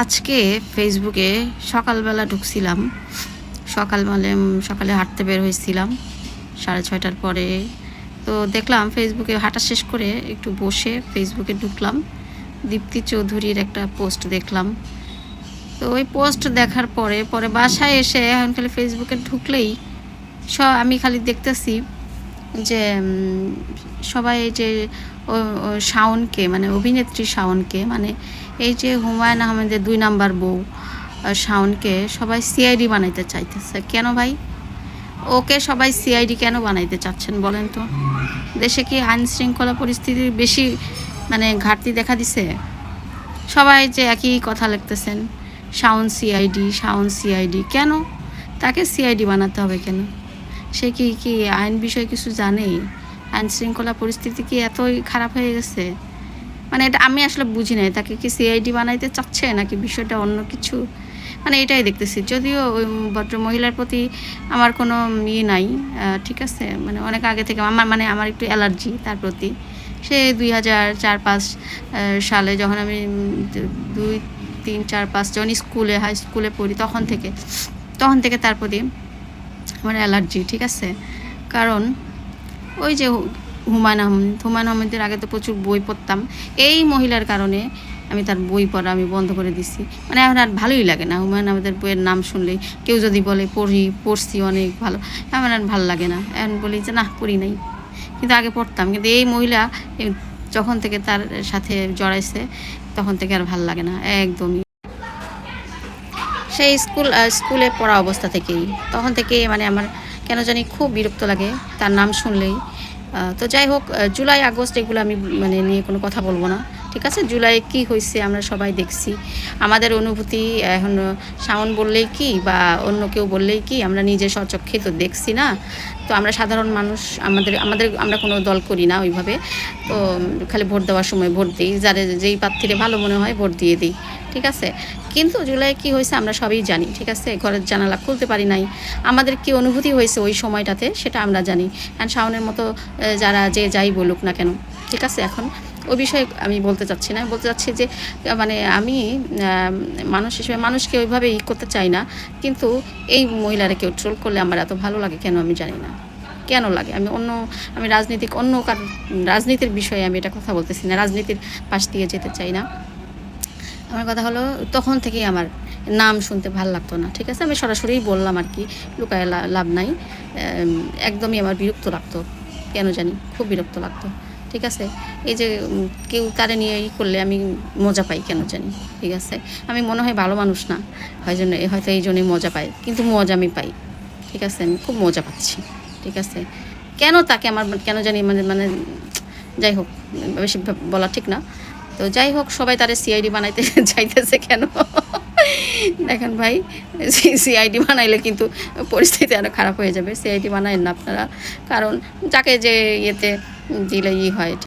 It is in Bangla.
আজকে ফেসবুকে সকালবেলা ঢুকছিলাম। সকালে হাঁটতে বের হয়েছিলাম 6:30টার পরে। তো দেখলাম ফেসবুকে হাঁটা শেষ করে একটু বসে ফেসবুকে ঢুকলাম। দীপ্তি চৌধুরীর একটা পোস্ট দেখলাম। তো ওই পোস্ট দেখার পরে বাসায় এসে এখন খালি ফেসবুকে ঢুকলেই আমি খালি দেখতেছি যে সবাই এই যে শাওনকে মানে অভিনেত্রী শাওনকে মানে এই যে হুমায়ুন আহমেদের 2 নাম্বার বউ শাওনকে সবাই সিআইডি বানাইতে চাইতেছে। কেন ভাই? ওকে সবাই সিআইডি কেন বানাইতে চাচ্ছেন বলেন তো? দেশে কি আইন শৃঙ্খলা পরিস্থিতির বেশি মানে ঘাটতি দেখা দিছে? সবাই যে একই কথা লিখতেছেন, শাওন সিআইডি। কেন তাকে সিআইডি বানাতে হবে কেন? সে কি আইন বিষয়ে কিছু জানে? আইন শৃঙ্খলা পরিস্থিতি কি এতই খারাপ হয়ে গেছে? মানে এটা আমি আসলে বুঝি নাই, তাকে কি সিআইডি বানাইতে চাচ্ছে নাকি বিষয়টা অন্য কিছু? মানে এটাই দেখতেছি। যদিও ওই ভদ্র মহিলার প্রতি আমার কোনো নাই, ঠিক আছে, মানে অনেক আগে থেকে আমার একটু অ্যালার্জি তার প্রতি। সে 2004-05 সালে যখন আমি 2-3-4-5 যখন হাই স্কুলে পড়ি তখন থেকে তার প্রতি আমার অ্যালার্জি, ঠিক আছে। কারণ ওই যে হুমায়ুন আহমেদের আগে তো প্রচুর বই পড়তাম। এই মহিলার কারণে আমি তার বই পড়া বন্ধ করে দিছি। মানে এখন আর ভালোই লাগে না হুমায়ুন আহমেদের বইয়ের নাম শুনলেই। কেউ যদি বলে পড়ছি অনেক ভালো, আমার আর ভালো লাগে না। এখন বলি যে না, পড়ি নাই, কিন্তু আগে পড়তাম। কিন্তু এই মহিলা যখন থেকে তার সাথে জড়াইছে তখন থেকে আর ভালো লাগে না একদমই। সেই স্কুলে পড়া অবস্থা থেকেই তখন থেকে মানে আমার কেন জানি খুব বিরক্ত লাগে তার নাম শুনলেই। তো যাই হোক, জুলাই আগস্ট এগুলো আমি মানে নিয়ে কোনো কথা বলবো না, ঠিক আছে। জুলাই কি হয়েছে আমরা সবাই দেখছি। আমাদের অনুভূতি এখন শাওন বললেই কি বা অন্য কেউ বললেই কি, আমরা নিজে স্বচক্ষে তো দেখছি না। তো আমরা সাধারণ মানুষ, আমরা কোনো দল করি না ওইভাবে। তো খালি ভোট দেওয়ার সময় ভোট দিই, যেই প্রার্থীরে ভালো মনে হয় ভোট দিয়ে দিই, ঠিক আছে। কিন্তু জুলাই কি হয়েছে আমরা সবই জানি, ঠিক আছে। ঘরের জানালা খুলতে পারি নাই। আমাদের কি অনুভূতি হয়েছে ওই সময়টাতে সেটা আমরা জানি। অ্যান্ড শাওনের মতো যারা যাই বলুক না কেন, ঠিক আছে। এখন ওই বিষয়ে আমি বলতে চাচ্ছি না, বলতে চাচ্ছি যে মানে আমি মানুষ হিসেবে মানুষকে ওইভাবে করতে চাই না। কিন্তু এই মহিলারা কেউ ট্রোল করলে আমার এত ভালো লাগে কেন আমি জানি না, কেন লাগে। আমি রাজনীতির বিষয়ে আমি এটা কথা বলতেছি না, রাজনীতির পাশ দিয়ে যেতে চাই না। আমার কথা হলো তখন থেকেই আমার নাম শুনতে ভালো লাগতো না, ঠিক আছে। আমি সরাসরিই বললাম আর কি, লুকায় লাভ নাই। একদমই আমার বিরক্ত লাগতো, কেন জানি খুব বিরক্ত লাগতো, ঠিক আছে। এই যে কেউ তারে নিয়ে করলে আমি মজা পাই কেন জানি, ঠিক আছে। আমি মনে হয় ভালো মানুষ না, হয়তো এই জন্যই মজা পাই, কিন্তু মজা আমি পাই, ঠিক আছে। আমি খুব মজা পাচ্ছি, ঠিক আছে। কেন তাকে আমার কেন জানি মানে যাই হোক, বেশি বলা ঠিক না। তো যাই হোক, সবাই তারা সিআইডি বানাইতে চাইতেছে কেন? দেখেন ভাই, সিআইডি বানাইলে কিন্তু পরিস্থিতি আরও খারাপ হয়ে যাবে। সিআইডি বানায় না আপনারা, কারণ যাকে যে ইয়েতে দিলে হয়।